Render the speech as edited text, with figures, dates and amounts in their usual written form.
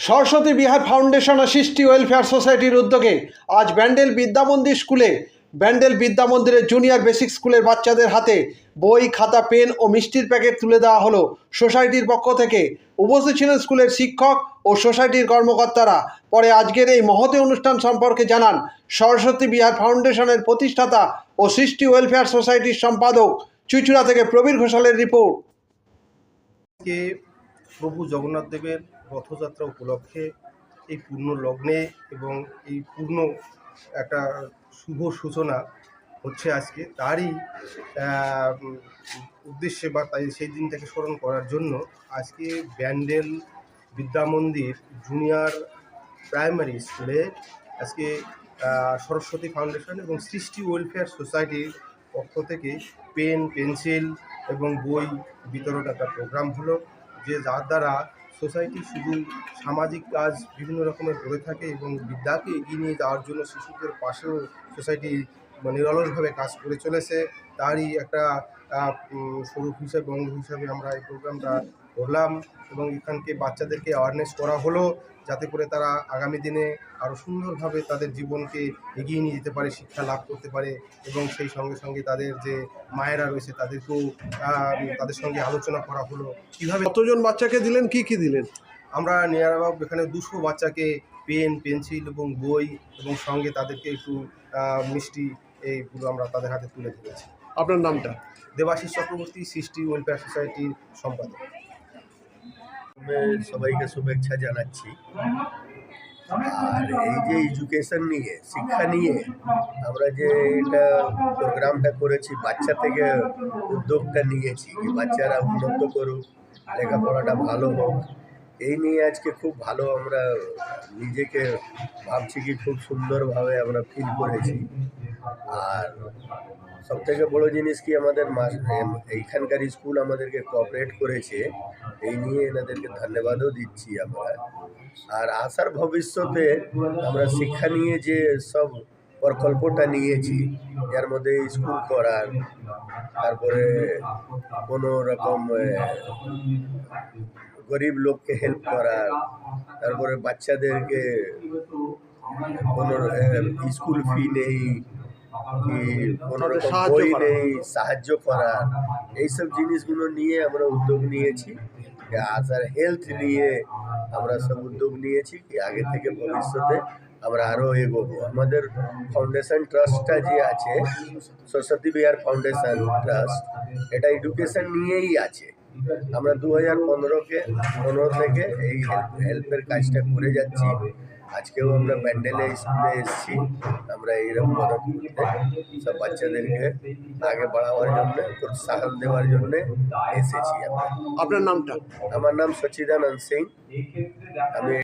Saraswati Bihar foundation ও সৃষ্টি welfare সোসাইটির উদ্যোগে আজ ব্যান্ডেল বিদ্যামন্দির স্কুলে ব্যান্ডেল বিদ্যামন্দিরের জুনিয়র বেসিক স্কুলের বাচ্চাদের হাতে বই, খাতা, পেন ও মিষ্টির প্যাকেট তুলে দেওয়া হলো সোসাইটির পক্ষ থেকে। উপস্থিত ছিলেন স্কুলের শিক্ষক ও সোসাইটির কর্মকর্তারা। পরে আজকের এই মহতী অনুষ্ঠান সম্পর্কে জানান সরস্বতী বিহার ফাউন্ডেশনের প্রতিষ্ঠাতা ও সৃষ্টি ওয়েলফেয়ার সোসাইটির সম্পাদক। চুঁচুড়া থেকে প্রবীর ঘোষালের রিপোর্ট। প্রভু জগন্নাথ দেবের রথযাত্রা উপলক্ষে এই পূর্ণ লগ্নে এবং এই পূর্ণ একটা শুভ সূচনা হচ্ছে আজকে, তারই উদ্দেশ্যে বা তাই সেই দিনটাকে স্মরণ করার জন্য আজকে ব্যান্ডেল বিদ্যামন্দির জুনিয়র প্রাইমারি স্কুলে আজকে সরস্বতী ফাউন্ডেশন এবং সৃষ্টি ওয়েলফেয়ার সোসাইটির পক্ষ থেকে পেন, পেন্সিল এবং বই বিতরণ একটা প্রোগ্রাম হলো, যে যার দ্বারা সোসাইটি শুধু সামাজিক কাজ বিভিন্ন রকমের করে থাকে এবং বিদ্যাকে এগিয়ে নিয়ে যাওয়ার জন্য শিশুদের পাশেও সোসাইটি নিরলসভাবে কাজ করে চলেছে। তারই একটা স্বরূপ হিসাবে, অঙ্গ হিসাবে আমরা এই প্রোগ্রামটা করলাম এবং এখানকে বাচ্চাদেরকে অ্যাওয়ারনেস করা হলো, যাতে করে তারা আগামী দিনে আরও সুন্দরভাবে তাদের জীবনকে এগিয়ে নিয়ে যেতে পারে, শিক্ষা লাভ করতে পারে এবং সেই সঙ্গে সঙ্গে তাদের যে মায়েরা রয়েছে তাদেরকেও তাদের সঙ্গে আলোচনা করা হলো কীভাবে। কতজন বাচ্চাকে দিলেন, কি দিলেন? আমরা নিয়ারাবাব এখানে 200 বাচ্চাকে পেন, পেন্সিল এবং বই এবং সঙ্গে তাদেরকে একটু মিষ্টি এইগুলো আমরা তাদের হাতে তুলে দিয়েছি। আপনার নামটা? দেবাশিস চক্রবর্তী, সৃষ্টি ওয়েলফেয়ার সোসাইটির সম্পাদক। সবাইকে শুভেচ্ছা জানাচ্ছি। আর এই যে এডুকেশন নিয়ে, শিক্ষা নিয়ে আমরা যে এটা প্রোগ্রামটা করেছি, বাচ্চা থেকে উদ্যোগটা নিয়েছি যে বাচ্চারা উন্নত করুক, লেখাপড়াটা ভালো হোক, এই নিয়ে আজকে খুব ভালো আমরা নিজেকে ভাবছি কি খুব সুন্দরভাবে আমরা ফিল করেছি। আর সবথেকে বড় জিনিস কি আমাদের এইখানকার স্কুল আমাদেরকে কোঅপারেট করেছে, এই নিয়ে এনাদেরকে ধন্যবাদও দিচ্ছি আমরা। আর আশার ভবিষ্যতে আমরা শিক্ষা নিয়ে যে সব প্রকল্পটা নিয়েছি, যার মধ্যে স্কুল করার, তারপরে কোনো রকম গরিব লোককে হেল্প করার, তারপরে বাচ্চাদেরকে কোনো স্কুল ফি নেই কি কোনো রকম বই নেই, সাহায্য করার, এইসব জিনিসগুলো নিয়ে আমরা উদ্যোগ নিয়েছি। আর হেলথ নিয়ে আমরা সব উদ্যোগ নিয়েছি কি আগে থেকে ভবিষ্যতে আমরা আরও এগোবো। আমাদের ফাউন্ডেশন ট্রাস্টটা যে আছে, সরস্বতী বিহার ফাউন্ডেশন ট্রাস্ট, এটা এডুকেশন নিয়েই আছে। আমরা 2015 থেকে এই হেল্পের কাজটা করে যাচ্ছি। আজকেও আমরা ব্যান্ডেলে স্কুলে এসেছি, আমরা এইরকম মদত করতে সব বাচ্চাদেরকে আগে বাড়াবার জন্য, প্রোৎসাহন দেওয়ার জন্য এসেছি আমরা। আপনার নামটা? আমার নাম সচিদানন্দ সিং। আমি